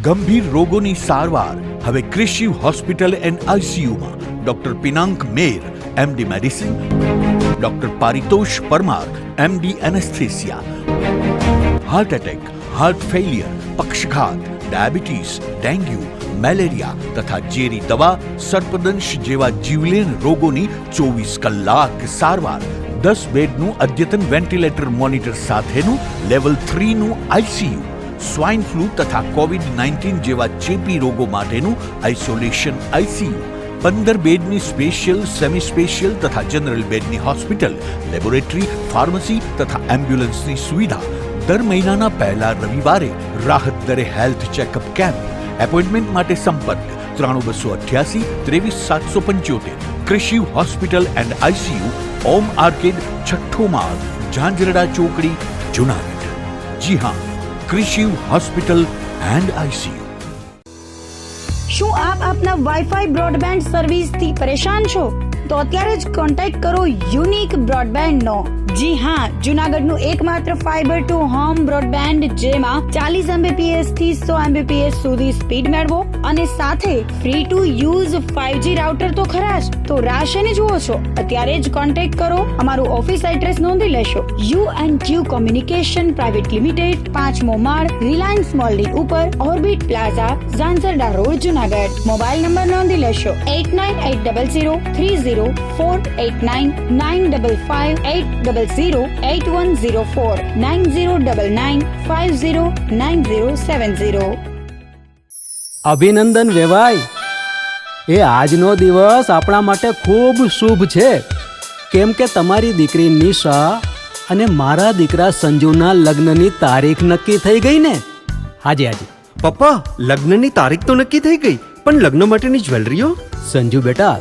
ગંભીર રોગોની સારવાર હવે ક્રિશિવ હોસ્પિટલ એન્ડ આઈસીયુમાં doctor Pinank Mer, MD medicine, doctor Paritosh Parmar, MD anaesthesia, heart attack, heart failure, પક્ષઘાત, ડાયાબિટીસ, ડેન્ગ્યુ, મેલેરિયા તથા ઝેરી દવા, સર્પદંશ જેવા જીવલેણ રોગોની 24 કલાક સારવાર, 10 બેડનું અદ્યતન વેન્ટિલેટર મોનિટર સાથેનું લેવલ 3નું આઈસીયુ, સ્વાઇન ફ્લૂ તથા કોવિડ-19 જેવા ચેપી રોગો માટેનું આઇસોલેશન આઈસીયુ, 15 બેડની સ્પેશિયલ, સેમી સ્પેશિયલ તથા જનરલ બેડની હોસ્પિટલ, લેબોરેટરી, ફાર્મસી તથા એમ્બ્યુલન્સની સુવિધા, દર મહિનાના પહેલા રવિવારે રાહત દરે હેલ્થ ચેકઅપ કેમ્પ. એપોઇન્ટમેન્ટ માટે સંપર્ક 9288 23775. Krishiv hospital and ICU, Om arcade, છઠ્ઠો માળ, ઝાંઝરડા ચોકડી, જુનાગઢ. જી હા, ક્રિશિવ હોસ્પિટલ એન્ડ આઈસીયુ. શું આપ આપના વાઈફાઈ બ્રોડબેન્ડ સર્વિસથી પરેશાન છો? તો અત્યારે જ કોન્ટેક્ટ કરો યુનિક બ્રોડબેન્ડનો. જી હા, જુનાગઢનું એકમાત્ર ફાઈબર ટુ હોમ બ્રોડબેન્ડ, જેમાં 40 Mbps થી 100 Mbps સુધી સ્પીડ મેળવો અને સાથે free to use 5G router તો ખરા જ. તો રાહ શેની જુઓ છો? અત્યારે જ કોન્ટેક્ટ કરો. અમારું ઓફિસ એડ્રેસ નોંધી લેશો. U&Q કોમ્યુનિકેશન પ્રાઇવેટ લિમિટેડ, 5મો માળ, રિલાયન્સ મોલની ઉપર, orbit plaza, Zanzarda road, Junagadh. Mobile number નોંધી લેશો 8980030489 955 9099509070. અભિનંદન વેવાય. એ આજનો દિવસ આપણા માટે ખૂબ શુભ છે, કેમ કે તમારી દીકરી નિશા અને મારા દીકરા સંજુના લગ્નની તારીખ નક્કી થઈ ગઈ ને. હાજી. પપ્પા, લગ્નની તારીખ તો નક્કી થઈ ગઈ, પણ લગ્ન માટેની જ્વેલરીઓ? સંજુ બેટા,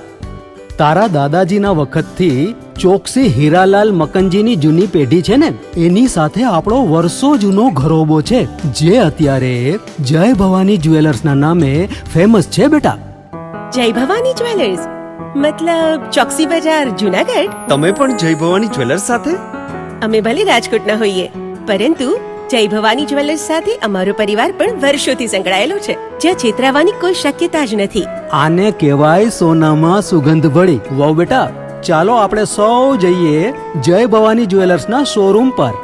તારા દાદાજીના વખતથી ચોકસી હીરાલાલ મકનજીની જૂની પેઢી છે ને, એની સાથે આપણો વર્ષો જૂનો ઘરોબો છે, જે અત્યારે જય ભવાની જ્વેલર્સના નામે ફેમસ છે બેટા. જય ભવાની જ્વેલર્સ મતલબ ચોકસી બજાર, જુનાગઢ? તમે પણ જય ભવાની જ્વેલર્સ સાથે? અમે ભલે રાજકોટના હોઈએ, પરંતુ જય ભવાની જ્વેલર્સ સાથે અમારો પરિવાર પણ વર્ષોથી સંકળાયેલો છે, જ્યાં છેતરાવાની કોઈ શક્યતા જ નથી. આને કહેવાય સોનામાં સુગંધ ભળી. વાવ બેટા, ચાલો આપણે સૌ જઈએ જય ભવાની જ્વેલર્સના શોરૂમ પર.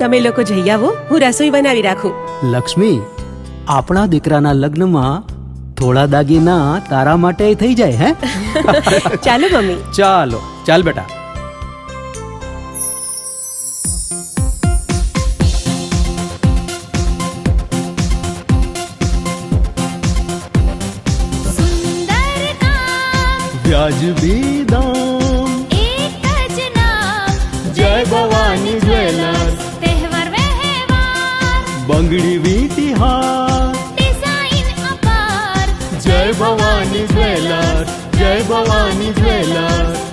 તમે લોકો જઈ આવો, હું રસોઈ બનાવી રાખું. લક્ષ્મી, આપણા દીકરાના લગ્નમાં થોડા દાગીના તારા માટે થઈ જાય. હે ચાલો મમ્મી. ચાલ બેટા. વ્યાજબી દામ, એક જ નામ, જય ભવાની જ્વેલર્સ. તહેવાર વ્યવહાર, બંગડી વીટી હાર, ડિઝાઇન અપાર, જય ભવાની જ્વેલર્સ, જય ભવાની જ્વેલર્સ.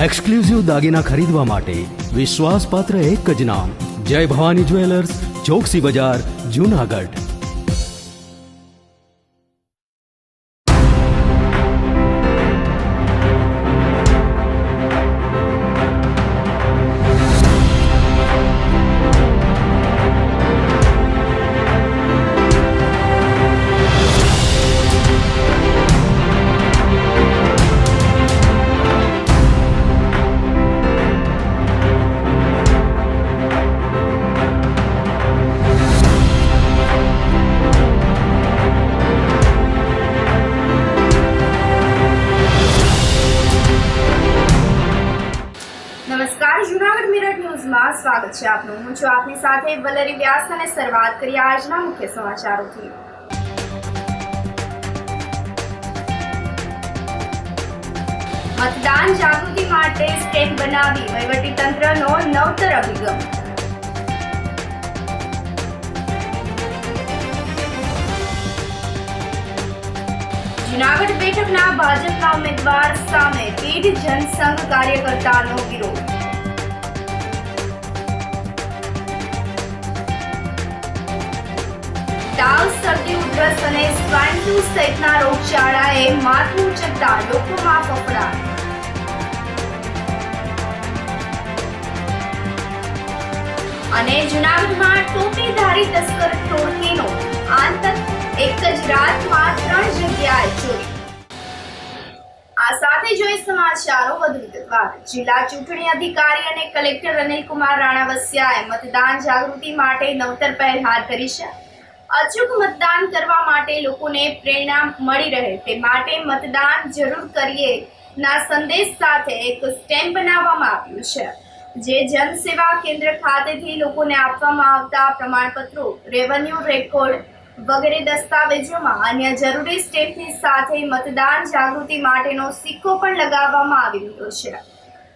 એક્સક્લુઝિવ દાગીના ખરીદવા માટે વિશ્વાસપાત્ર એક જ નામ, જય ભવાની જ્વેલર્સ, ચોકસી બજાર, જુનાગઢ. સ્વાગત છે આપનું. હું છું આપની સાથે વલરી વ્યાસ અને શરૂઆત કરીએ આજના મુખ્ય સમાચારોથી. મતદાન જાગૃતિ માટે સ્ટેન્ડ બનાવી વહીવટી તંત્રનો નવતર અભિગમ. જૂનાગઢ બેઠકના ભાજપના ઉમેદવાર સામે પીઢ જનસંઘ કાર્યકર્તાનો વિરોધ. તાવ, શરદી, ઉધરસ અને સ્વાઇન ફ્લૂ સહિતના રોગચાળાએ માથું ઉંચકતા લોકોમાં ફફડાટ. અને જૂનાગઢમાં ટોપીધારી તસ્કર ટોળકીનો આતંક, એક જ રાતમાં 3 જગ્યાએ ચોરી. આ સાથે જોઈએ સમાચારો વધુ વિગતવાર. જિલ્લા ચૂંટણી અધિકારી અને કલેક્ટર અનિલકુમાર રાણાવસિયાએ મતદાન જાગૃતિ માટે નવતર પહેલ હાથ ધરી છે. અચૂક મતદાન કરવા માટે લોકોને પ્રેરણા મળી રહે તે માટે મતદાન જરૂર કરીએ ના સંદેશ સાથે એક સ્ટેમ્પ બનાવવામાં આવ્યું છે, જે જનસેવા કેન્દ્ર ખાતેથી લોકોને આપવામાં આવતા પ્રમાણપત્રો, રેવન્યુ રેકોર્ડ વગેરે દસ્તાવેજોમાં અન્ય જરૂરી સ્ટેમ્પની સાથે મતદાન જાગૃતિ માટેનો સિક્કો પણ લગાવવામાં આવી રહ્યો છે.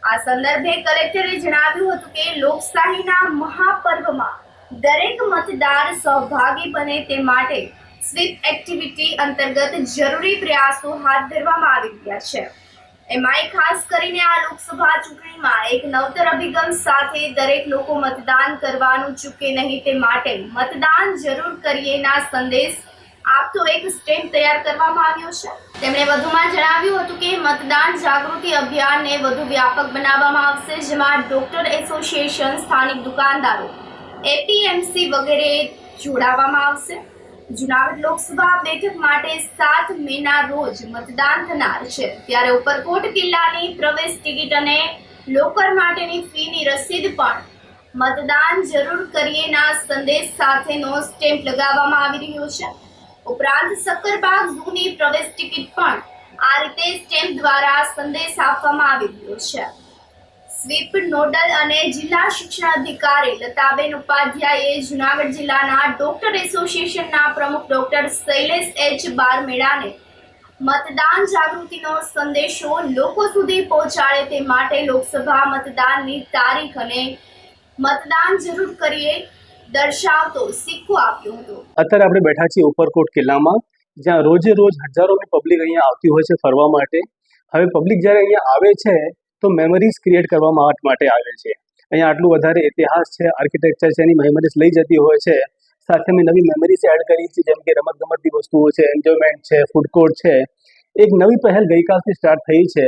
આ સંદર્ભે કલેક્ટરે જણાવ્યું હતું કે લોકશાહીના મહાપર્વમાં દરેક મતદાર સહભાગી બને તે માટે સ્વીપ એક્ટિવિટી અંતર્ગત જરૂરી પ્રયાસો હાથ ધરવામાં આવી રહ્યા છે. એમાંય ખાસ કરીને આ લોકસભા ચૂંટણીમાં એક નવતર અભિગમ સાથે દરેક લોકો મતદાન કરવાનું ચૂકે નહીં તે માટે મતદાન જરૂર કરીએના સંદેશ આપતો એક સ્ટેમ્પ તૈયાર કરવામાં આવ્યો છે. તેમણે વધુમાં જણાવ્યું હતું કે મતદાન જાગૃતિ અભિયાનને વધુ વ્યાપક બનાવવામાં આવશે, જેમાં ડોક્ટર એસોસિએશન, સ્થાનિક દુકાનદારો, એપીએમસી વગેરે જોડાવામાં આવશે. જૂનાગઢ લોકસભા બેઠક માટે 7 મેના રોજ મતદાન થનાર છે, ત્યારે ઉપરકોટ કિલ્લાની પ્રવેશ ટિકિટ અને લોકર માટેની ફીની રસીદ પણ મતદાન જરૂર કરીએના સંદેશ સાથેનો સ્ટેમ્પ લગાવવામાં આવી રહ્યો છે. ઉપરાંત સક્કરબાગ ઝૂની પ્રવેશ ટિકિટ પણ આ રીતે સ્ટેમ્પ દ્વારા સંદેશ આપવામાં આવી રહ્યો છે. સ્વીપ નોડલ અને જિલ્લા શિક્ષણ અધિકારી લતાબેન ઉપાધ્યાયે જૂનાગઢ જિલ્લાના ડોક્ટર એસોસિએશનના પ્રમુખ ડોક્ટર શૈલેષ એચ બારમેડાને મતદાન જાગૃતિનો સંદેશો લોકો સુધી પહોંચાડે તે માટે લોકસભા મતદાનની તારીખ અને મતદાન જરૂર કરીએ દર્શાવતો સિક્કો આપ્યો હતો. અત્યારે આપણે બેઠા છીએ ઉપરકોટ કિલ્લામાં, જ્યાં રોજે રોજ હજારોની પબ્લિક અહીંયા આવતી હોય છે ફરવા માટે. હવે પબ્લિક જ્યારે અહીંયા આવે છે તો મેમરીઝ ક્રિએટ કરવા માટે આવે છે. અહીંયા આટલું વધારે ઇતિહાસ છે, આર્કિટેક્ચર છે, એની મેમરીઝ લઈ જતી હોય છે. સાથે મેં નવી મેમરીઝ એડ કરી છે, જેમ કે રમતગમતની વસ્તુઓ છે, એન્જોયમેન્ટ છે, ફૂડ કોર્ટ છે. એક નવી પહેલ ગઈકાલથી સ્ટાર્ટ થઈ છે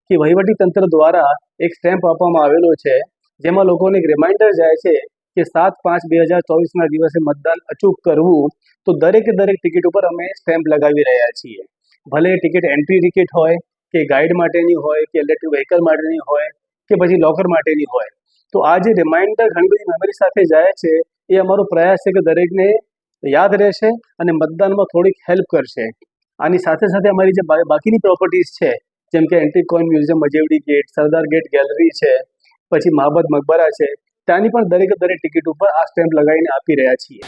કે વહીવટી તંત્ર દ્વારા એક સ્ટેમ્પ આપવામાં આવેલો છે, જેમાં લોકોને એક રિમાઇન્ડર જાય છે કે 7/5/2024ના દિવસે મતદાન અચૂક કરવું. તો દરેક ટિકિટ ઉપર અમે સ્ટેમ્પ લગાવી રહ્યા છીએ. ભલે ટિકિટ એન્ટ્રી ટિકિટ હોય કે ગાઈડ માટેની હોય કે ઇલેક્ટ્રિક વ્હીકલ માટેની હોય કે પછી લોકર માટેની હોય. તો આ જે રિમાઇન્ડર ઘણી બધી મેમરી સાથે જાય છે, એ અમારો પ્રયાસ છે કે દરેકને યાદ રહેશે અને મતદાનમાં થોડીક હેલ્પ કરશે. આની સાથે સાથે અમારી જે બાકીની પ્રોપર્ટીઝ છે, જેમ કે antique coin museum, Majevadi gate, Sardar gate gallery છે, પછી મહાબત મકબરા છે, ત્યાંની પણ દરેક ટિકિટ ઉપર આ સ્ટેમ્પ લગાવીને આપી રહ્યા છીએ.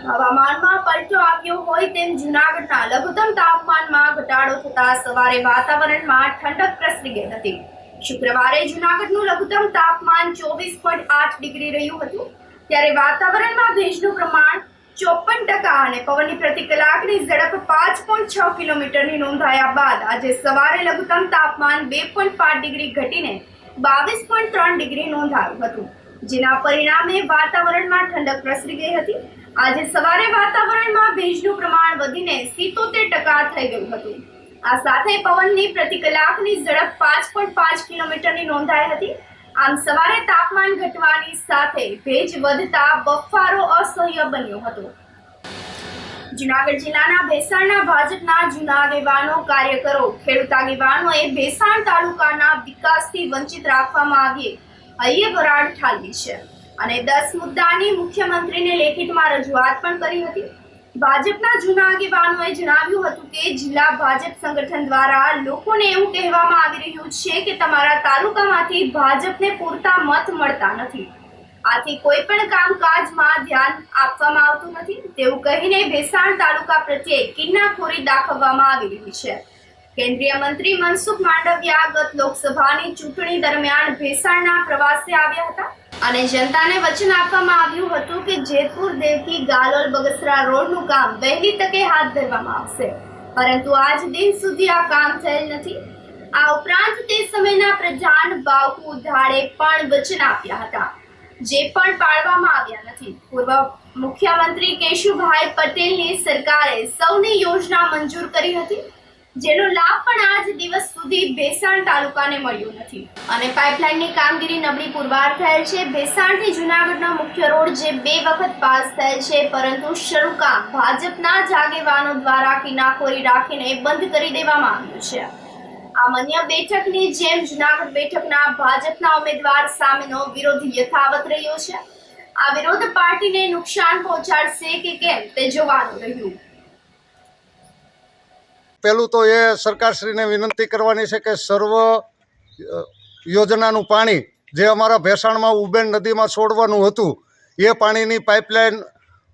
હવામાનમાં પલટો આવ્યો હોય તેમ જૂનાગઢના લઘુત્તમ તાપમાનમાં ઘટાડો થતા સવારે વાતાવરણમાં ઠંડક પ્રસરી ગઈ હતી. શુક્રવારે જૂનાગઢનું લઘુત્તમ તાપમાન 24.8 ડિગ્રી રહ્યું હતું, ત્યારે વાતાવરણમાં ભેજનું પ્રમાણ 54% અને પવનની પ્રતિ કલાકની ઝડપ 5.6 કિલોમીટરની નોંધાયા બાદ આજે સવારે લઘુત્તમ તાપમાન 2.5 ડિગ્રી ઘટીને 22.3 ડિગ્રી નોંધાયું હતું, જેના પરિણામે વાતાવરણમાં ઠંડક પ્રસરી ગઈ હતી. આજે સવારે વાતાવરણમાં ભેજનું પ્રમાણ વધીને 77% થઈ ગયું હતું. આ સાથે પવનની પ્રતિ કલાકની ઝડપ 5.5 કિલોમીટરની નોંધાઈ હતી. આમ સવારે તાપમાન ઘટવાની સાથે ભેજ વધતા બફારો અસહ્ય બન્યો હતો. જૂનાગઢ જિલ્લાના ભેસાણના ભાજપના જૂના આગેવાનો, કાર્યકરો, ખેડૂત આગેવાનોએ ભેસાણ તાલુકાના વિકાસથી વંચિત રાખવામાં આવી હૈયે વરાળ ઠાલવી છે અને 10 મુદ્દાની મુખ્યમંત્રીને લેખિતમાં રજૂઆત પણ કરી હતી. ભાજપના જૂના આગેવાનોએ જણાવ્યું હતું કે જિલ્લા ભાજપ સંગઠન દ્વારા લોકોને એવું કહેવામાં આવી રહ્યું છે કે તમારા તાલુકામાંથી ભાજપને પૂરતા મત મળતા નથી, આથી કોઈ પણ કામકાજમાં ધ્યાન આપવામાં આવતું નથી તેવું કહીને ભેસાણ તાલુકા પ્રત્યે કિન્નાખોરી દાખવવામાં આવી રહી છે. કેન્દ્રીય મંત્રી મનસુખ માંડવિયા ગત લોકસભાની ચૂંટણી દરમિયાન ભેસાણના પ્રવાસે આવ્યા હતા અને જનતાને વચન આપવામાં આવ્યું હતું કે જેતપુર દેવકી ગાલોલ બગસરા રોડનું કામ વહેલી તકે હાથ ધરવામાં આવશે, પરંતુ આજ દિન સુધી આ કામ થયેલ નથી. આ ઉપરાંત તે સમયના પ્રધાન બાવકુ ધાડે પણ વચન આપ્યા હતા, જે પણ પાળવામાં આવ્યા નથી. પૂર્વ મુખ્યમંત્રી કેશુભાઈ પટેલની સરકારે સૌની યોજના મંજૂર કરી હતી, જેનો લાભ પણ આજ દિવસ સુધી ભેસાણ તાલુકાને મળ્યો નથી અને પાઇપલાઇનની કામગીરી નબળી પુરવાર થયેલ છે. ભેસાણથી જૂનાગઢનો મુખ્ય રોડ જે 2 વખત પાસ થયેલ છે, પરંતુ શરૂ કામ ભાજપના જ આગેવાનો દ્વારા કિનાખોરી રાખીને બંધ કરી દેવામાં આવ્યું છે. આમ અન્ય બેઠકની જેમ જૂનાગઢ બેઠકના ભાજપના ઉમેદવાર સામેનો વિરોધ યથાવત રહ્યો છે. આ વિરોધ પાર્ટીને નુકસાન પહોંચાડશે કે કેમ તે જોવાનું રહ્યું. પહેલું તો એ સરકારશ્રીને વિનંતી કરવાની છે કે સર્વ યોજનાનું પાણી જે અમારા ભેસાણમાં ઉબેન નદીમાં છોડવાનું હતું એ પાણીની પાઇપલાઇન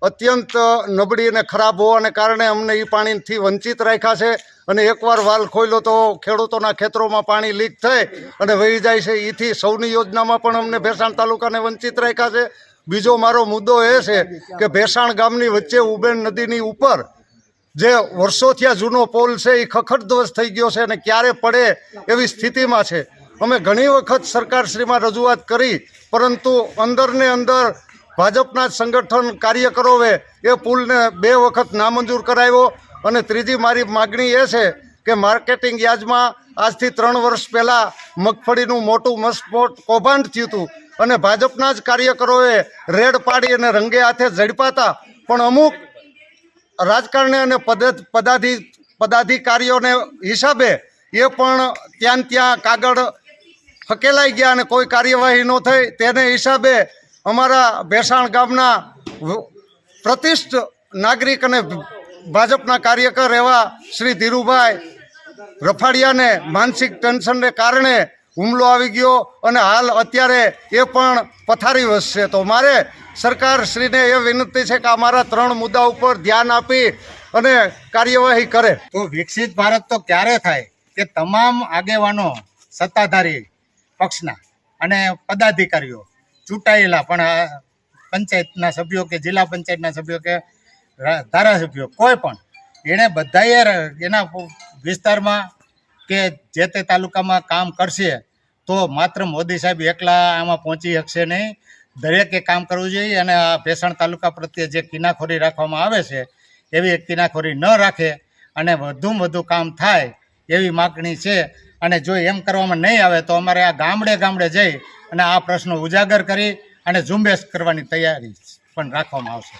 અત્યંત નબળી અને ખરાબ હોવાને કારણે અમને એ પાણીથી વંચિત રાખ્યા છે. અને એકવાર વાલ ખોલ્યો તો ખેડૂતોના ખેતરોમાં પાણી લીક થઈ અને વહી જાય છે. એથી સૌની યોજનામાં પણ અમને ભેસાણ તાલુકાને વંચિત રાખ્યા છે. બીજો મારો મુદ્દો એ છે કે ભેસાણ ગામની વચ્ચે ઉબેન નદીની ઉપર જે વર્ષોથી જૂનો પોલ છે એ ખખડધ્વસ્ત થઈ ગયો છે અને ક્યારે પડે એવી સ્થિતિમાં છે. અમે ઘણી વખત સરકારશ્રીમાં રજૂઆત કરી, પરંતુ અંદરને અંદર ભાજપના જ સંગઠન કાર્યકરોએ એ પુલને 2 વખત નામંજૂર કરાવ્યો. અને ત્રીજી મારી માગણી એ છે કે માર્કેટિંગ યાર્ડમાં આજથી 3 વર્ષ પહેલાં મગફળીનું મોટું મસ્ત કૌભાંડ થયું હતું અને ભાજપના જ કાર્યકરોએ રેડ પાડી અને રંગે હાથે ઝડપ્યા હતા. પણ અમુક રાજકારણી અને પદાધિકારીઓને હિસાબે એ પણ ત્યાં કાગળ હકેલાઈ ગયા અને કોઈ કાર્યવાહી ન થઈ. તેને હિસાબે અમારા ભેસાણ ગામના પ્રતિષ્ઠિત નાગરિક અને ભાજપના કાર્યકર એવા શ્રી ધીરુભાઈ રફાડિયાને માનસિક ટેન્શનને કારણે હુમલો આવી ગયો અને હાલ અત્યારે એ પણ પથારી વસશે. તો મારે સરકારશ્રીને એ વિનંતી છે કે અમારા 3 મુદ્દા ઉપર ધ્યાન આપી અને કાર્યવાહી કરે. તો વિકસિત ભારત તો ક્યારે થાય કે તમામ આગેવાનો સત્તાધારી પક્ષના અને પદાધિકારીઓ ચૂંટાયેલા પણ પંચાયતના સભ્યો કે જિલ્લા પંચાયતના સભ્યો કે ધારાસભ્યો કોઈ પણ એણે બધાએ એના વિસ્તારમાં કે જે તે તાલુકામાં કામ કરશે તો માત્ર મોદી સાહેબ એકલા આમાં પહોંચી શકશે નહીં. દરેકે કામ કરવું જોઈએ અને આ ભેસાણ તાલુકા પ્રત્યે જે કિનાખોરી રાખવામાં આવે છે એવી કિનાખોરી ન રાખે અને વધુમાં વધુ કામ થાય એવી માગણી છે. અને જો એમ કરવામાં નહીં આવે તો અમારે આ ગામડે ગામડે જઈ અને આ પ્રશ્નો ઉજાગર કરી અને ઝુંબેશ કરવાની તૈયારી પણ રાખવામાં આવશે.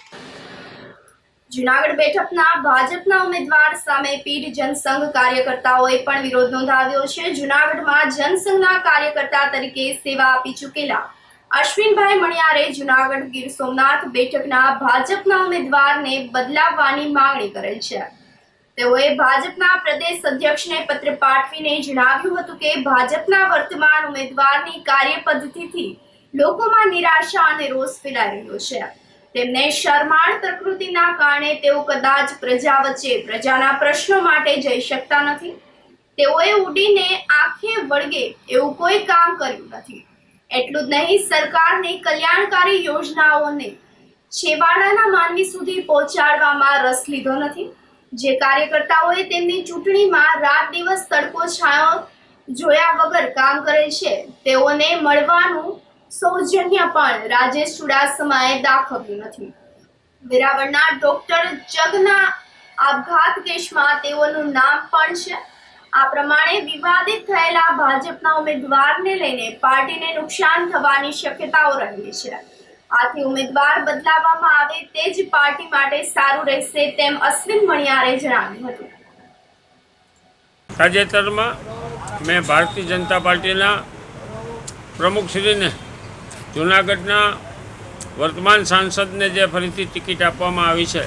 જૂનાગઢ બેઠકના ભાજપના ઉમેદવાર સામે પીઢ જનસંઘ કાર્યકર્તાઓએ પણ વિરોધ નોંધાવ્યો છે. જૂનાગઢમાં જનસંઘના કાર્યકર્તા તરીકે સેવા આપી ચૂકેલા અશ્વિનભાઈ મણિયારે જૂનાગઢ ગીર સોમનાથ બેઠકના ભાજપના ઉમેદવારને બદલાવવાની માંગણી કરેલ છે. તેઓએ ભાજપના પ્રદેશ અધ્યક્ષને પત્ર પાઠવીને જણાવ્યું હતું કે ભાજપના વર્તમાન ઉમેદવારની કાર્યપદ્ધતિથી લોકોમાં નિરાશા અને રોષ ફેલાઈ રહ્યો છે. તેમને શરમાળ પ્રકૃતિના કારણે તેઓ કદાચ પ્રજા વચ્ચે પ્રજાના પ્રશ્નો માટે જઈ શકતા નથી. તેઓએ ઉડીને આંખે વળગે એવું કોઈ કામ કર્યું નથી. એટલું જ નહીં, સરકારની કલ્યાણકારી યોજનાઓને છેવાડાના માનવી સુધી પહોંચાડવામાં રસ લીધો નથી. જે કાર્યકર્તાઓએ તેમની ચૂંટણીમાં રાત દિવસ તડકો છાંયો જોયા વગર કામ કરે છે તેઓને મળવાનું સૌજન્ય પણ રાજેશ ચુડાસમાએ દાખવ્યું નથી. વેરાવળના ડોક્ટર જગના આપઘાત કેસમાં તેઓનું નામ પણ છે. આ પ્રમાણે વિવાદિત થયેલા ભાજપના ઉમેદવારને લઈને પાર્ટીને નુકસાન થવાની શક્યતાઓ રહેલી છે. આથી ઉમેદવાર બદલાવવામાં આવે તે જ પાર્ટી માટે સારું રહેશે તેમ અશ્વિન મણિયારે જણાવ્યું હતું. તાજેતરમાં મેં ભારતીય જનતા પાર્ટીના પ્રમુખશ્રીને જૂનાગઢના વર્તમાન સાંસદને જે ફરીથી ટિકિટ આપવામાં આવી છે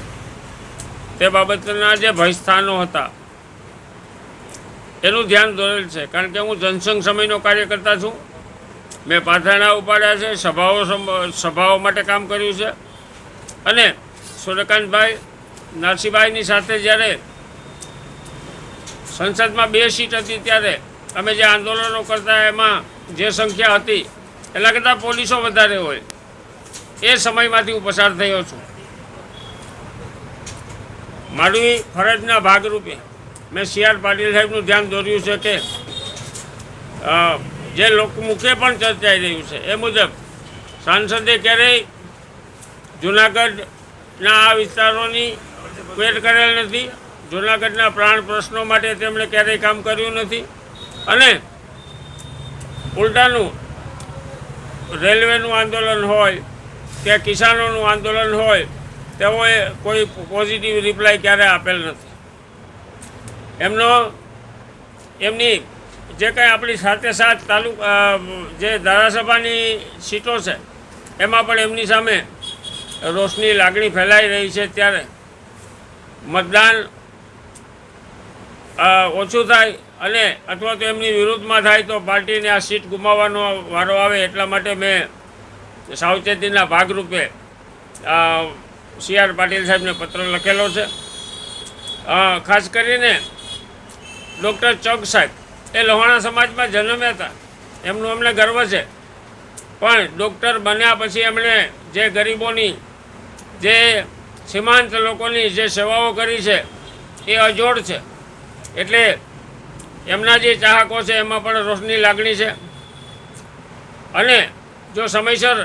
તે બાબતના જે ભયસ્થાનો હતા એનું ધ્યાન દોરેલ છે. કારણ કે હું જનસંઘ સમયનો કાર્યકર્તા છું. મેં પાથરણા ઉપાડ્યા છે, સભાઓ માટે કામ કર્યું છે અને સૂર્યકાંતભાઈ નરસિંહભાઈની સાથે જ્યારે સંસદમાં 2 સીટ હતી ત્યારે અમે જે આંદોલનો કરતા એમાં જે સંખ્યા હતી એના કરતાં પોલીસો વધારે હોય એ સમયમાંથી હું પસાર થયો છું. મારી ફરજના ભાગરૂપે મેં CR પાટીલ સાહેબનું ધ્યાન દોર્યું છે કે જે લોકમુખે પણ ચર્ચાઈ રહ્યું છે એ મુજબ સાંસદે ક્યારેય જૂનાગઢના આ વિસ્તારોની વેર કરેલ નથી. જૂનાગઢના પ્રાણ પ્રશ્નો માટે તેમણે ક્યારેય કામ કર્યું નથી અને ઉલટાનું રેલવેનું આંદોલન હોય કે કિસાનોનું આંદોલન હોય તેઓએ કોઈ પોઝિટિવ રિપ્લાય ક્યારે આપેલ નથી. એમની જે કંઈ આપણી સાથે સાથ જે ધારાસભાની સીટો છે એમાં પણ એમની સામે રોષની લાગણી ફેલાઈ રહી છે. ત્યારે મતદાન ઓછું થાય અને અથવા તો એમની વિરુદ્ધમાં થાય તો પાર્ટીને આ સીટ ગુમાવવાનો વારો આવે એટલા માટે મેં સાવચેતીના ભાગરૂપે CR પાટીલ સાહેબને પત્ર લખેલો છે. ખાસ કરીને ડૉક્ટર ચોક સાહેબ એ લોહાણા સમાજમાં જન્મ્યા હતા, એમનું અમને ગર્વ છે, પણ ડૉક્ટર બન્યા પછી એમણે જે ગરીબોની, જે સીમાંત લોકોની જે સેવાઓ કરી છે એ અજોડ છે. એટલે એમના જે ચાહકો છે એમાં પણ રોષની લાગણી છે. અને જો સમયસર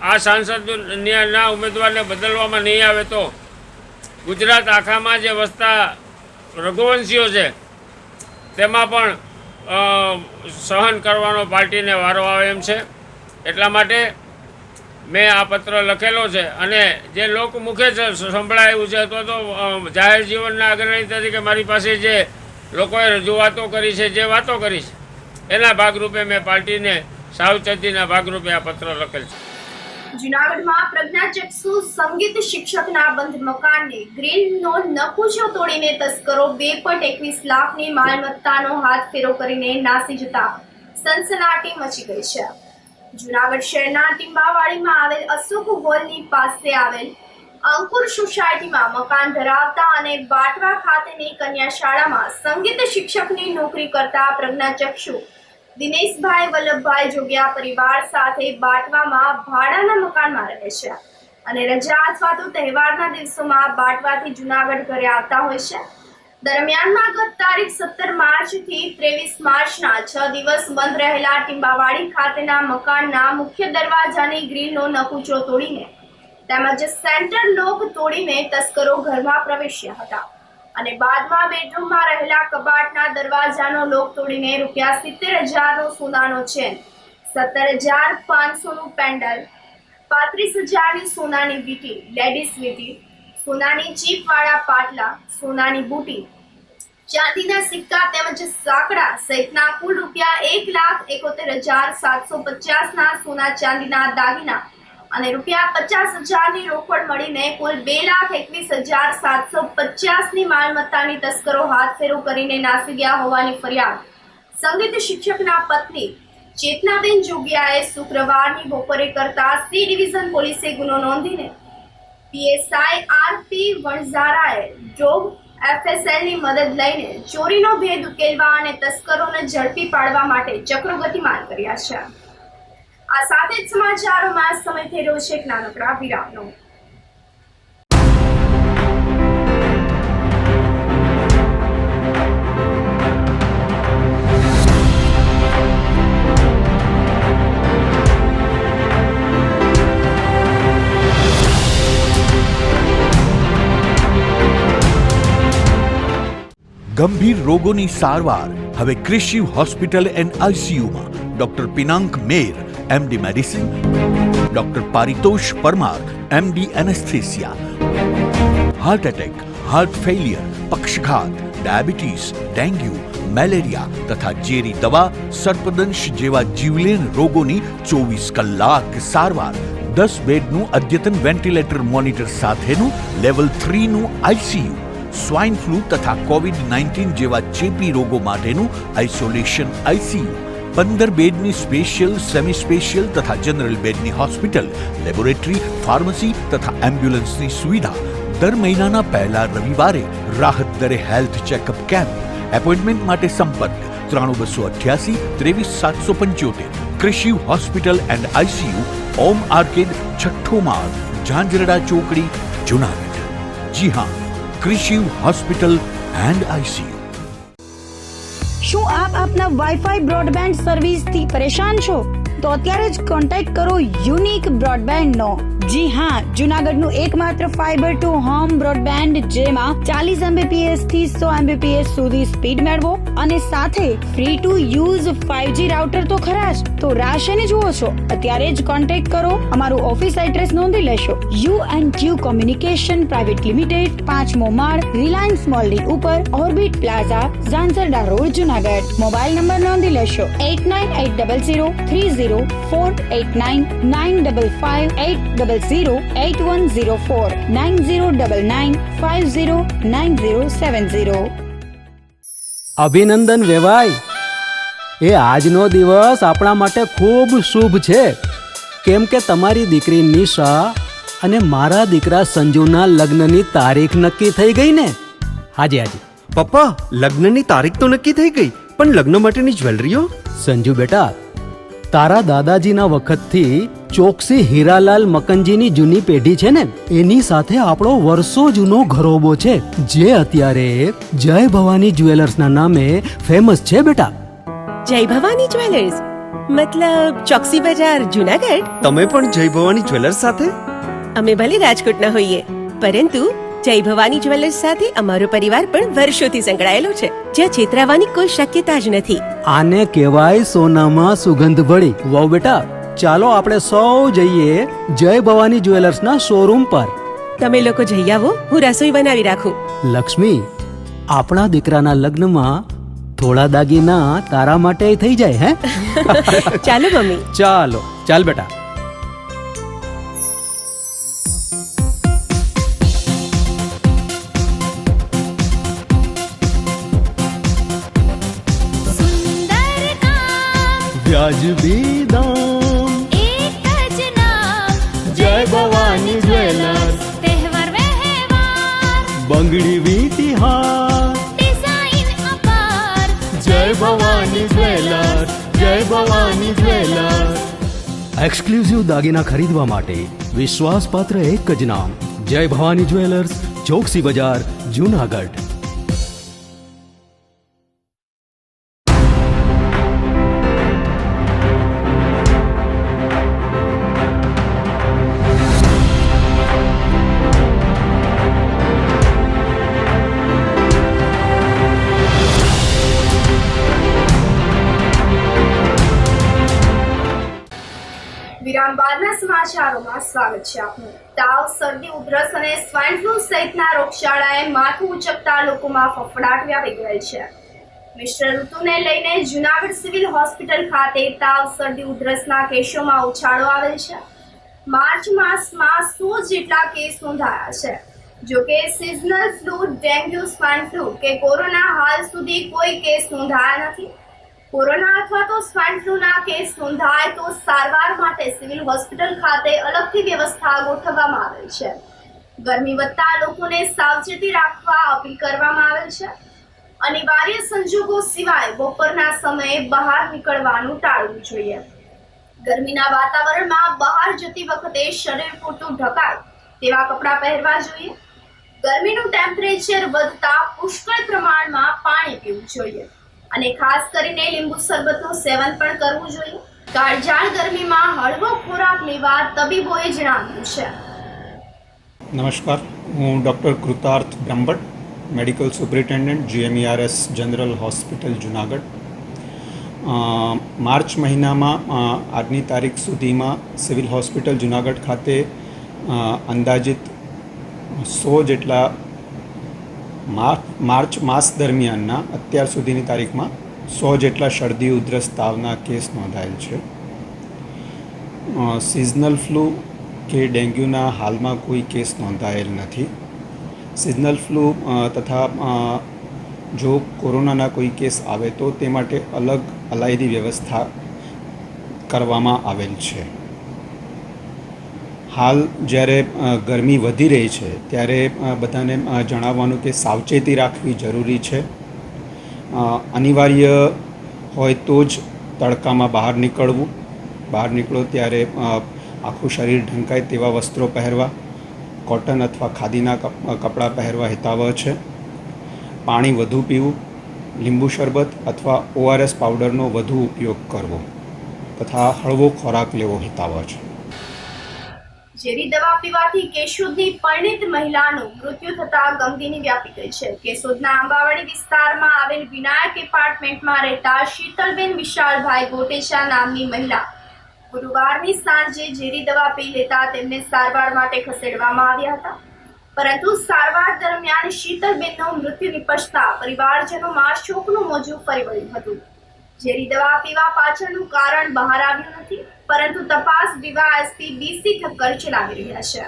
આ સાંસદના ઉમેદવારને બદલવામાં નહીં આવે તો ગુજરાત આખામાં જે વસતા રઘુવંશીઓ છે તેમાં પણ સહન કરવાનો પાર્ટીને વારો આવે એમ છે. એટલા માટે મેં આ પત્ર લખેલો છે અને જે લોકમુખે સંભળાયું છે અથવા તો જાહેર જીવનના અગ્રણી તરીકે મારી પાસે જે લોકોએ રજૂઆતો કરી છે, જે વાતો કરી છે, એના ભાગરૂપે મેં પાર્ટીને સાવચેતીના ભાગરૂપે આ પત્ર લખેલ છે. જૂનાગઢમાં પ્રજ્ઞાચક્ષુ સંગીત શિક્ષકના બંધ મકાનને ગ્રીલનો નકુચો તોડીને તસ્કરો 2.21 લાખની માલમત્તાનો હાથફેરો કરીને નાસી જતા સનસનાટી મચી ગઈ છે. જૂનાગઢ શહેરના ટીંબાવાડીમાં આવેલ અશોક હોલની પાસે આવેલ અંકુર સોસાયટીમાં મકાન ધરાવતા અને બાટવા ખાતેની કન્યા શાળામાં સંગીત શિક્ષકની નોકરી કરતા પ્રજ્ઞાચક્ષુ દિનેશભાઈ વલ્લભભાઈ જોગિયા પરિવાર સાથે બાટવામાં ભાડાના મકાનમાં રહે છે અને રજા અથવા તો તહેવારના દિવસોમાં બાટવાથી જૂનાગઢ ઘરે આવતા હોય છે. દરમિયાનમાં ગત તારીખ 17 માર્ચથી 23 માર્ચના 6 દિવસ બંધ રહેલા ટીંબાવાડી ખાતેના મકાનના મુખ્ય દરવાજાની ગ્રીલનો નકુચો તોડીને તેમજ સેન્ટર લોક તોડીને તસ્કરો ઘરમાં પ્રવેશ્યા હતા અને બાદમાં બેડરૂમમાં રહેલા કબાટના દરવાજાનો લોક તોડીને ₹70,000નો સોનાનો ચેન, 17,500નું પેન્ડલ, 35,000ની સોનાની વીંટી, લેડીઝ વીંટી, સોનાની ચીપવાળા પાટલા, સોનાની બુટી, ચાંદીના સિક્કા તેમજ સાંકડા સહિતના કુલ ₹1,71,750ના સોના ચાંદીના દાગીના અને ₹50,000ની રોકડ મળીને કુલ ₹2,21,750ની માલમત્તાની તસ્કરો હાથફેરો કરીને નાસી ગયા હોવાની ફરિયાદ સંગીત શિક્ષકના પત્ની ચેતનાબેન જોગિયાએ શુક્રવારની બપોરે કરતા C ડિવિઝન પોલીસે ગુનો નોંધીને PSI RP વણઝારાએ જોગ FSLની મદદ લઈને ચોરીનો ભેદ ઉકેલવા અને તસ્કરોને ઝડપી પાડવા માટે ચક્રો ગતિમાન કર્યા છે. આ સાથે જ સમાચારોમાં સમય થઈ રહ્યો છે એક નાનકડા વિરામનો. ગંભીર રોગોની સારવાર હવે ક્રિશિવ હોસ્પિટલ એન્ડ ICUમાં doctor Pinank Mer MD medicine, doctor Paritosh Parmar MD anaesthesia, heart attack, heart failure, પક્ષઘાત, ડાયાબિટીસ, ડેન્ગ્યુ, મેલેરિયા તથા ઝેરી દવા, સર્પદંશ જેવા જીવલેણ રોગોની 24 કલાક સારવાર, 10 બેડનું અદ્યતન વેન્ટિલેટર મોનિટર સાથેનું લેવલ 3નું ICU, સ્વાઇન ફ્લૂ તથા COVID-19 જેવા ચેપી રોગો માટેનું આઇસોલેશન ICU, 15 બેડની સ્પેશિયલ, સેમી સ્પેશિયલ તથા જનરલ બેડની હોસ્પિટલ, લેબોરેટરી, ફાર્મસી તથા એમ્બ્યુલન્સની સુવિધા, દર મહિનાના પહેલા રવિવારે રાહત દરે હેલ્થ ચેકઅપ કેમ્પ. એપોઇન્ટમેન્ટ માટે સંપર્ક 9288 23775. Krishiv hospital and ICU, Om arcade, છઠ્ઠો માળ, ઝાંઝરડા ચોકડી, જૂનાગઢ. જી હા, ક્રિશિવ હોસ્પિટલ એન્ડ ICU. શું આપ આપના વાઈફાઈ બ્રોડબેન્ડ સર્વિસથી પરેશાન છો? તો અત્યારે જ કોન્ટેક્ટ કરો યુનિક બ્રોડબેન્ડનો. જી હા, જુનાગઢનું એકમાત્ર ફાઈબર ટુ હોમ બ્રોડબેન્ડ જેમાં 40 Mbps થી 100 Mbps સુધી સ્પીડ મેળવો અને સાથે free to use 5G router તો ખરા જ. તો રાહ શેની જુઓ છો? અત્યારે જ કોન્ટેક્ટ કરો. અમારું ઓફિસ એડ્રેસ નોંધી લેશો. U&Q કોમ્યુનિકેશન પ્રાઇવેટ લિમિટેડ, 5મો માળ, રિલાયન્સ મોલની ઉપર, orbit plaza, Zanzarda road, Junagadh. Mobile number નોંધી લેશો 89803048995580808104 9099509070. અભિનંદન વેવાય. એ આજનો દિવસ આપણા માટે ખૂબ શુભ છે, કેમ કે તમારી દીકરી નિશા અને મારા દીકરા સંજુના લગ્નની તારીખ નક્કી થઈ ગઈ ને. હાજી હાજી પપ્પા, લગ્નની તારીખ તો નક્કી થઈ ગઈ, પણ લગ્ન માટેની જ્વેલરીઓ? સંજુ બેટા, તારા દાદાજીના વખતથી ચોકસી હીરાલાલ મકનજીની જૂની પેઢી છે ને, એની સાથે આપણો વર્ષો જૂનો ઘરોબો છે, જે અત્યારે જય ભવાની જ્વેલર્સના નામે ફેમસ છે બેટા. જય ભવાની જ્વેલર્સ મતલબ ચોકસી બજાર, જુનાગઢ? તમે પણ જય ભવાની જ્વેલર્સ સાથે? અમે ભલે રાજકોટના હોઈએ, પરંતુ જય ભવાની જ્વેલર્સ સાથે અમારો પરિવાર પણ વર્ષોથી સંકળાયેલો છે, જ્યાં છેતરાવાની કોઈ શક્યતા જ નથી. આને કહેવાય સોનામાં સુગંધ ભળી. વાવ બેટા, ચાલો આપણે સૌ જઈએ જય ભવાની જ્વેલર્સના શોરૂમ પર. તમે લોકો જઈ આવો, હું રસોઈ બનાવી રાખું. લક્ષ્મી, આપણા દીકરાના લગ્નમાં થોડા દાગીના તારા માટે થઈ જાય હે. ચાલો મમ્મી. ચાલો ચાલ બેટા. સુંદર કામ વ્યાજબી દામ, એક જ નામ જય ભવાની જ્વેલર્સ, તહેવાર વ્યવહાર બંગડી વીટી હાર, ડિઝાઇન અપાર જય ભવાની જ્વેલર્સ, જય ભવાની જ્વેલર્સ. એક્સક્લુઝિવ દાગીના ખરીદવા માટે વિશ્વાસપાત્ર એક જ નામ, જય ભવાની જ્વેલર્સ, ચોકસી બજાર, જુનાગઢ. વિરામ બાદના સમાચારોમાં સ્વાગત છે આપનું. તાવ, શરદી, ઉધરસ અને સ્વાઇન ફ્લૂ સહિતના રોગચાળાએ માથું ઉચકતા લોકોમાં ફફડાટ વ્યાપી ગયેલ છે. મિશ્ર ઋતુને લઈને જુનાગઢ સિવિલ હોસ્પિટલ ખાતે તાવ, શરદી, ઉધરસના કેસોમાં ઉછાળો આવેલ છે. માર્ચ માસમાં 100 જેટલા કેસ નોંધાયા છે. જોકે seasonal flu, dengue, swine flu કે કોરોના હાલ સુધી કોઈ કેસ નોંધાયા નથી. કોરોના અથવા તો સ્વાઇન ફ્લૂના કેસ નોંધાય તો સારવાર માટે સિવિલ હોસ્પિટલ ખાતે અલગથી વ્યવસ્થા ગોઠવવામાં આવેલ છે. ગરમી વધતા લોકોને સાવચેતી રાખવા અપીલ કરવામાં આવેલ છે. અનિવાર્ય સંજોગો સિવાય બપોરના સમયે બહાર નીકળવાનું ટાળવું જોઈએ. ગરમીના વાતાવરણમાં બહાર જતી વખતે શરીર પૂરતું ઢકાય તેવા કપડાં પહેરવા જોઈએ. ગરમીનું ટેમ્પરેચર વધતા પુષ્કળ પ્રમાણમાં પાણી પીવું જોઈએ અને ખાસ કરીને લીંબુ શરબતનું સેવન પણ કરવું જોઈએ. કાળઝાળ ગરમીમાં હળવો ખોરાક લેવા તબીબોએ જણાવ્યું છે. નમસ્કાર, હું doctor Kritarth Brahmbhatt, medical superintendent, GMERS general hospital, Junagadh. March મહિનામાં આજની તારીખ સુધીમાં સિવિલ હોસ્પિટલ જુનાગઢ ખાતે અંદાજિત 100 જેટલા માર્ચ માસ દરમિયાનના અત્યાર સુધીની તારીખમાં 100 જેટલા શરદી, ઉધરસ, તાવના કેસ નોંધાયેલ છે. સિઝનલ ફ્લૂ કે ડેન્ગ્યુના હાલમાં કોઈ કેસ નોંધાયેલ નથી. સિઝનલ ફ્લૂ તથા જો કોરોનાના કોઈ કેસ આવે તો તે માટે અલગ અલાયદી વ્યવસ્થા કરવામાં આવેલ છે. હાલ જ્યારે ગરમી વધી રહી છે ત્યારે બધાને જણાવવાનું કે સાવચેતી રાખવી જરૂરી છે. અનિવાર્ય હોય તો જ તડકામાં બહાર નીકળવું. બહાર નીકળો ત્યારે આખું શરીર ઢંકાય તેવા વસ્ત્રો પહેરવા, કોટન અથવા ખાદીના કપડાં પહેરવા હિતાવહ છે. પાણી વધુ પીવું, લીંબુ શરબત અથવા ORS પાવડરનો વધુ ઉપયોગ કરવો તથા હળવો ખોરાક લેવો હિતાવહ છે. ઝેરી દવા પીવાથી કેશોદની પરિણીત મહિલાનું મૃત્યુ થતા ગમગીની વ્યાપી ગઈ છે. કેશોદના આંબાવાડી વિસ્તારમાં આવેલ વિનાયક એપાર્ટમેન્ટમાં રહેતા શીતલબેન વિશાલભાઈ ગોટેચા નામની મહિલા ગુરુવારની સાંજે ઝેરી દવા પી લેતા તેમને સારવાર માટે ખસેડવામાં આવ્યા હતા, પરંતુ સારવાર દરમિયાન શીતલબેનનું મૃત્યુ નિપજતા પરિવારજનોમાં શોકનું મોજું ફરી વળ્યું હતું. ઝેરી દવા પીવા પાછળનું કારણ બહાર આવ્યું નથી, પરંતુ તપાસ ડીવાયએસપી બીસી ઠક્કર ચલાવી રહ્યા છે.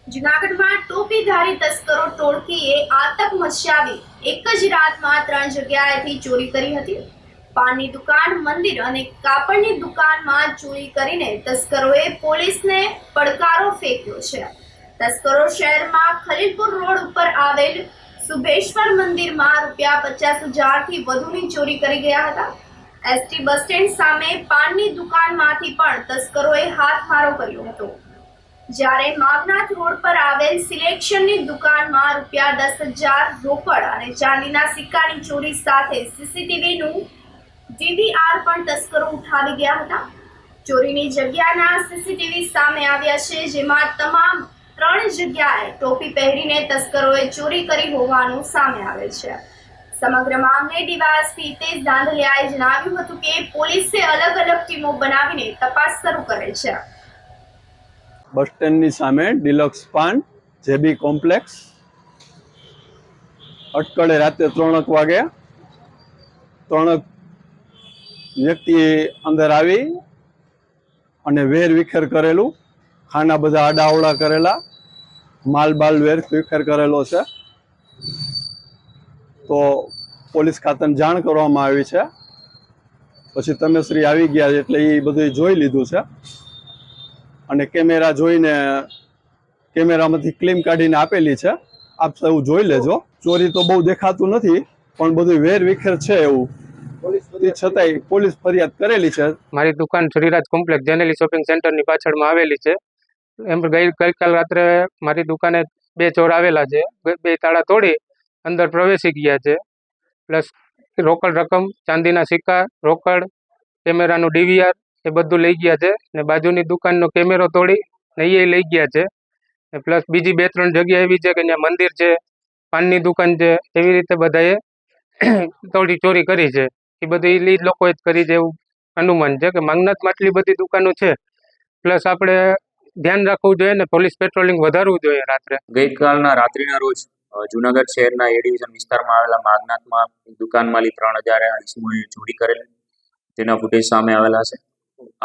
જૂનાગઢમાં ટોપીધારી તસ્કરો ટોળકીએ આતંક મચાવી એક જ રાતમાં 3 જગ્યાએથી ચોરી કરી હતી. પાનની દુકાન, મંદિર અને કાપડની દુકાનમાં ચોરી કરીને તસ્કરોએ પોલીસને પડકારો ફેંક્યો છે. તસ્કરો શહેરમાં ખલીલપુર રોડ ઉપર આવેલ શુભેશ્વર મંદિરમાં ₹50,000 થી વધુની ચોરી કરી ગયા હતા. એસટી બસ સ્ટેન્ડ સામે પાનની દુકાનમાંથી પણ તસ્કરોએ હાથમારો કર્યો હતો. જ્યારે માગનાથ રોડ પર આવેલ સિલેક્શનની દુકાનમાં ₹10,000 રોકડ અને ચાંદીના સિક્કાની ચોરી સાથે સીસીટીવીનું DVR પણ તસ્કરો ઉઠાવી ગયા હતા. ચોરીની જગ્યાના સીસીટીવી સામે આવ્યા છે, જેમાં તમામ 3 જગ્યાએ ટોપી પહેરીને તસ્કરોએ ચોરી કરી હોવાનું સામે આવે છે. સમગ્ર મામલે ડીવાયએસપી હિતેશ ધાંધલિયાએ જણાવ્યું હતું કે પોલીસે અલગ અલગ ટીમો બનાવીને તપાસ શરૂ કરેલ છે. બસ સ્ટેન્ડની સામે ડિલક્સ પાન જેબી કોમ્પ્લેક્સ અટકળે રાતે 3 વાગે 3 વ્યક્તિ અંદર આવી અને વેર વિખેર કરેલું, ખાના બધા આડાઅવળા કરેલા, માલ બાલ વેર વિખેર કરેલો છે. તો પોલીસ ખાતાને જાણ કરવામાં આવી છે. પછી તમે શ્રી આવી ગયા એટલે એ બધું જોઈ લીધું છે અને કેમેરા જોઈને કેમેરામાંથી ક્લિપ કાઢીને આપેલી છે. આપ સૌ જોઈ લેજો. ચોરી તો બહુ દેખાતું નથી, પણ બધું વેર વિખેર છે એવું છતાંય પોલીસ ફરિયાદ કરેલી છે. મારી દુકાન શ્રીરાજ કોમ્પ્લેક્સ જેનેલી શોપિંગ સેન્ટરની પાછળમાં આવેલી છે. એમ ગઈકાલ રાત્રે મારી દુકાને 2 ચોર આવેલા છે. 2 તાળા તોડી અંદર પ્રવેશી ગયા છે. પ્લસ રોકડ રકમ, ચાંદીના સિક્કા, રોકડ, કેમેરાનું DVR એ બધું લઈ ગયા છે. ને બાજુની દુકાનનો કેમેરો તોડી ને એ લઈ ગયા છે. પ્લસ બીજી 2-3 જગ્યા એવી છે કે ત્યાં મંદિર છે, પાનની દુકાન છે, એવી રીતે બધાએ થોડી ચોરી કરી છે. એ બધી એ લોકોએ જ કરી છે એવું અનુમાન છે કે માંગનાથમાં આટલી બધી દુકાનો છે. પ્લસ આપણે ધ્યાન રાખવું જોઈએ ને પોલીસ પેટ્રોલિંગ વધારવું જોઈએ રાત્રે. ગઈકાલના રાત્રિના રોજ જુનાગઢ શહેરના એ ડિવિઝન વિસ્તારમાં આવેલા માગનાથમાં દુકાન માલી 3,000 ઇસમોએ ચોરી કરેલી, તેના ફૂટેજ સામે આવેલા છે.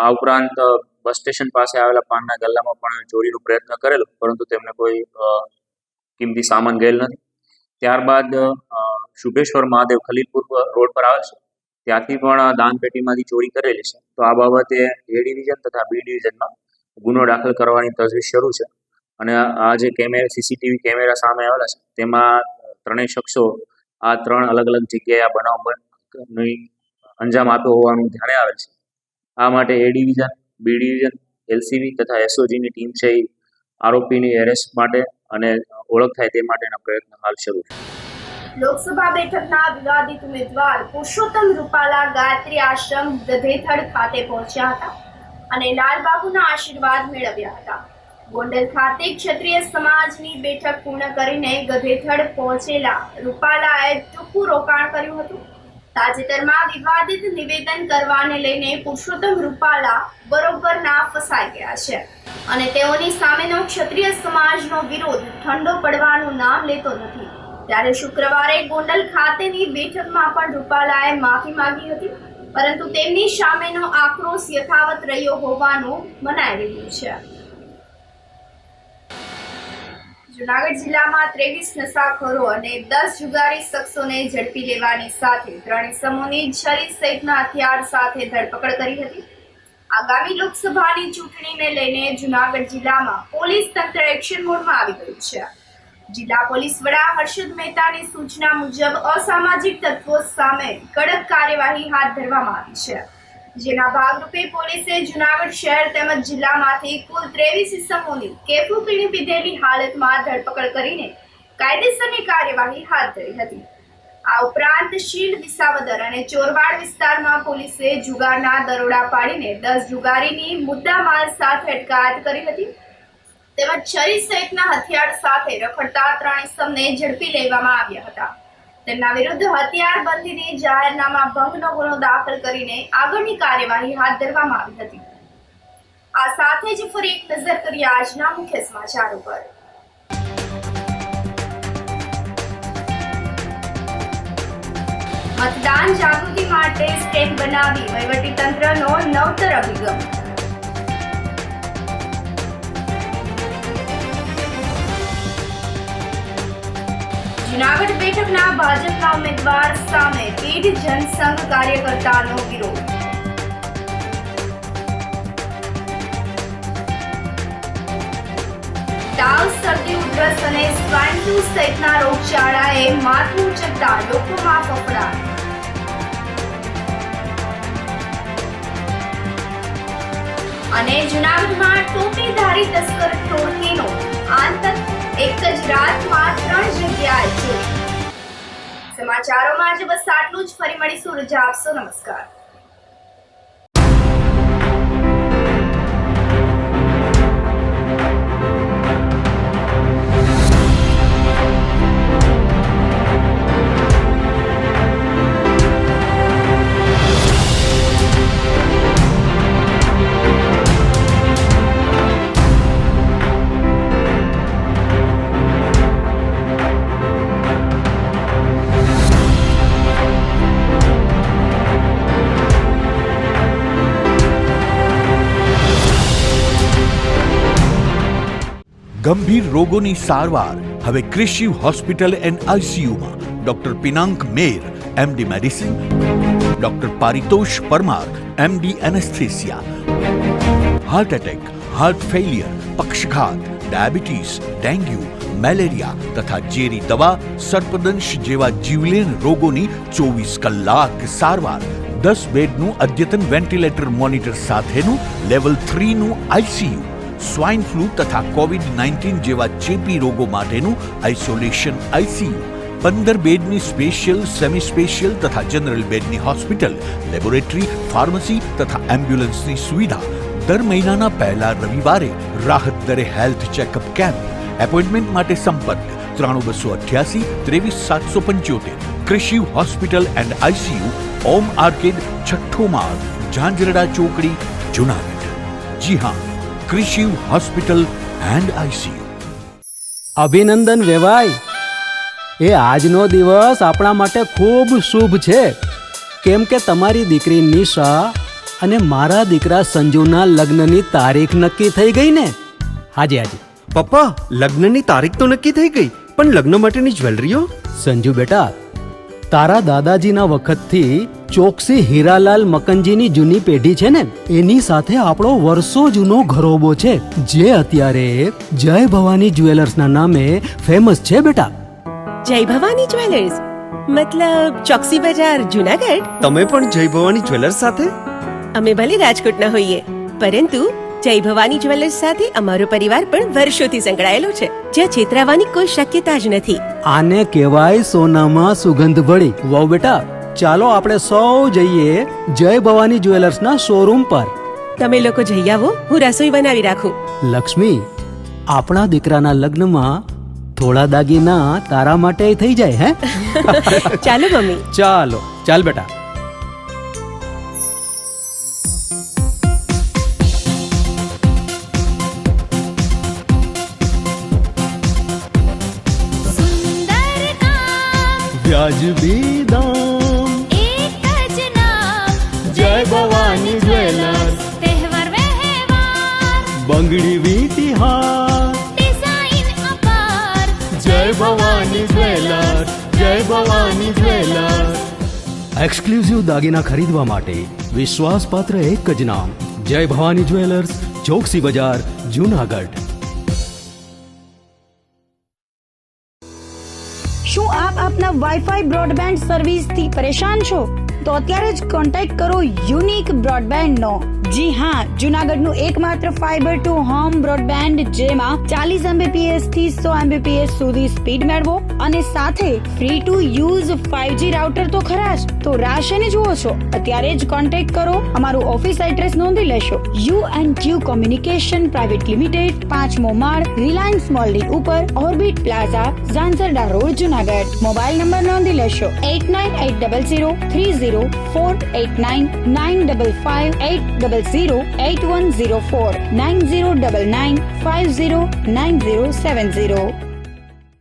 આ ઉપરાંત બસ સ્ટેશન પાસે આવેલા પાનના ગલ્લામાં પણ ચોરીનો પ્રયત્ન કરેલો, પરંતુ તેમને કોઈ કિંમતી સામાન ગયેલ નથી. ત્યારબાદ શુભેશ્વર મહાદેવ ખલીલપુર રોડ પર આવેલ છે, ત્યાંથી પણ દાનપેટીમાંથી ચોરી કરેલી છે. તો આ બાબતે એ ડિવિઝન તથા બી ડિવિઝનમાં ગુનો દાખલ કરવાની તજવીજ શરૂ છે. અને આ જે સીસીટીવી કેમેરા સામે આવેલા છે તેમાં 3 શખ્સો આ 3 અલગ અલગ જગ્યાએ આ બનાવની અંજામ આપ્યો હોવાનું ધ્યાને આવે છે. આ માટે A division, B division, LCB તથા SOGની ટીમ છે એ આરોપીની એરેસ્ટ માટે અને ઓળખ થાય તે માટેના પ્રયત્ન હાલ શરૂ છે. લોકસભા બેઠકના વિવાદિત ઉમેદવાર પુરુષોત્તમ રૂપાલા ગાયત્રી આશ્રમ ગધેથડ ખાતે પહોંચ્યા હતા અને લાલબાબુના આશીર્વાદ મેળવ્યા હતા. ગોંડલ ખાતે ક્ષત્રિય સમાજની બેઠક પૂર્ણ કરીને ગધેથડ પહોંચેલા રૂપાલાએ ટૂંકું રોકાણ કર્યું હતું. તાજેતરમાં વિવાદિત નિવેદન કરવાને લઈને પુરુષોત્તમ રૂપાલા બરોબરના ફસાઈ ગયા છે અને તેઓની સામેનો ક્ષત્રિય સમાજનો વિરોધ ઠંડો પડવાનું નામ લેતો નથી. ત્યારે શુક્રવારે ગોંડલ ખાતેની બેઠકમાં પણ રૂપાલાએ માફી માંગી હતી, પરંતુ તેમની સામેનો આક્રોશ યથાવત રહ્યો હોવાનું મનાઈ રહ્યું છે. જૂનાગઢ જિલ્લામાં 23 નશાખોરો અને 10 જુગારી શખ્સોને ઝડપી લેવાની સાથે 3 ઇસમોની છરી સહિતના હથિયાર સાથે ધરપકડ કરી હતી. આગામી લોકસભાની ચૂંટણીને લઈને જૂનાગઢ જિલ્લામાં પોલીસ તંત્ર એક્શન મોડમાં આવી ગયું છે. જિલ્લા પોલીસ વડા હર્ષદ મહેતાની સૂચના મુજબ અસામાજિક તત્વો સામે કડક કાર્યવાહી હાથ ધરવામાં આવી છે, જેના ભાગરૂપે પોલીસે જૂનાગઢ શહેર તેમજ જિલ્લામાંથી કુલ 23 ઇસમોની કેફુ પીણી પીધેલી હાલતમાં ધરપકડ કરીને કાયદેસરની કાર્યવાહી હાથ ધરી હતી. આ ઉપરાંત શીલ વિસાવદર અને ચોરવાડ વિસ્તારમાં પોલીસે જુગારના દરોડા પાડીને 10 જુગારીની મુદ્દામાલ સાથે અટકાયત કરી હતી. તેમજ છરી સહિતના હથિયાર સાથે રખડતા 3 ઇસમને ઝડપી લેવામાં આવ્યા હતા. તેમના વિરુદ્ધ હથિયારબંધીની જાહેરનામા ભંગનો ગુનો દાખલ કરીને આગળની કાર્યવાહી હાથ ધરવામાં આવી હતી. આ સાથે જ ફરી એક નજર કરીએ આજના મુખ્ય સમાચારો પર. મતદાન જાગૃતિ માટે સ્ટેન્ડ બનાવી વહીવટીતંત્રનો નવતર અભિગમ. જૂનાગઢ બેઠકના ભાજપના ઉમેદવાર સામે પીઢ જનસંઘ કાર્યકર્તાનો વિરોધ. તાવ, શરદી, ઉધરસ અને સ્વાઇન ફ્લૂ સહિતના રોગચાળાએ માથું ઉંચકતા લોકોમાં ફફડાટ. અને જૂનાગઢમાં ટોપીધારી તસ્કર ટોળકીનો આતંક, એક જ રાતમાં 3 જગ્યાએ ચોરી. સમાચારોમાં આજે બસ આટલું જ. ફરી મળીશું. રજા આપશો. નમસ્કાર. ગંભીર રોગોની સારવાર હવે કૃષિ હોસ્પિટલ એન્ડ આઈસીયુમાં doctor Pinank Mer MD medicine, doctor Paritosh Parmar MD anaesthesia, heart attack, heart failure, પક્ષઘાત, ડાયાબિટીસ, ડેન્ગ્યુ, મેલેરિયા તથા ઝેરી દવા, સર્પદંશ જેવા જીવલેણ રોગોની 24 કલાક સારવાર, 10 બેડનું અદ્યતન વેન્ટિલેટર મોનિટર સાથેનું લેવલ 3નું આઈસીયુ, સ્વાઇન ફ્લૂ તથા કોવિડ-19 જેવા ચેપી રોગો માટેનું આઇસોલેશન આઈસીયુ, 15 બેડની સ્પેશિયલ, સેમી સ્પેશિયલ તથા જનરલ બેડની હોસ્પિટલ, લેબોરેટરી, ફાર્મસી તથા એમ્બ્યુલન્સની સુવિધા. દર મહિનાના પહેલા રવિવારે રાહત દરે હેલ્થ ચેકઅપ કેમ્પ. એપોઇન્ટમેન્ટ માટે સંપર્ક 9288 23775. કૃષિ hospital and ICU, Om arcade, છઠ્ઠો માળ, ઝાંઝરડા ચોકડી, જૂનાગઢ. જી હા, કૃષિ હોસ્પિટલ એન્ડ આઈસીયુ. અભિનંદન વેવાઈ, એ આજનો દિવસ આપણા માટે ખૂબ શુભ છે, કેમ કે તમારી દીકરી નિશા અને મારા દીકરા સંજુના લગ્નની તારીખ નક્કી થઈ ગઈ ને. હાજી. પપ્પા, લગ્નની તારીખ તો નક્કી થઈ ગઈ, પણ લગ્ન માટેની જ્વેલરીઓ? સંજુ બેટા, તારા દાદાજીના વખતથી ચોકસી હીરાલાલ મકનજીની જૂની પેઢી છે ને, એની સાથે આપણો વર્ષો જૂનો ઘરોબો છે, જે અત્યારે જય ભવાની જ્વેલર્સના નામે ફેમસ છે બેટા. જય ભવાની જ્વેલર્સ મતલબ ચોકસી બજાર, જૂનાગઢ? તમે પણ જય ભવાની જ્વેલર્સ સાથે? અમે ભલે રાજકોટના હોઈએ, પરંતુ જય ભવાની જ્વેલર્સ સાથે અમારો પરિવાર પણ વર્ષોથી સંકળાયેલો છે, જ્યાં છેતરાવાની કોઈ શક્યતા જ નથી. આને કહેવાય સોનામાં સુગંધ ભળી. વાવ બેટા, ચાલો આપણે સૌ જઈએ જય ભવાની જ્વેલર્સના શોરૂમ પર. તમે લોકો જઈ આવો, હું રસોઈ બનાવી રાખું. લક્ષ્મી, આપણા દીકરાના લગ્નમાં થોડા દાગીના તારા માટે થઈ જાય. હે ચાલો મમ્મી. ચાલ બેટા. વ્યાજબી દામ, એક જ નામ, જય ભવાની જ્વેલર્સ. તહેવાર વ્યવહાર, બંગડી વીટી હાર, ડિઝાઇન અપાર, જય ભવાની જ્વેલર્સ, જય ભવાની જ્વેલર્સ. એક્સક્લુઝિવ દાગીના ખરીદવા માટે વિશ્વાસપાત્ર એક જ નામ, જય ભવાની જ્વેલર્સ, ચોકસી બજાર, જૂનાગઢ. શું આપ આપના વાઈફાઈ બ્રોડબેન્ડ સર્વિસથી પરેશાન છો? તો અત્યારે જ કોન્ટેક્ટ કરો યુનિક બ્રોડબેન્ડ નો. જી હા, જુનાગઢનું એકમાત્ર ફાઈબર ટુ હોમ બ્રોડબેન્ડ જેમાં 40 Mbps થી 100 Mbps સુધી સ્પીડ મેળવો અને સાથે free to use 5G router તો ખરા જ. તો રાહ શેની જુઓ છો? અત્યારે જ કોન્ટેક્ટ કરો. અમારું ઓફિસ એડ્રેસ નોંધી લેશો. U&Q કોમ્યુનિકેશન પ્રાઇવેટ લિમિટેડ, 5મો માળ, રિલાયન્સ મોલની ઉપર, orbit plaza, Zanzarda road, Junagadh. Mobile number નોંધી લેશો 89803040899558008104 9099509070.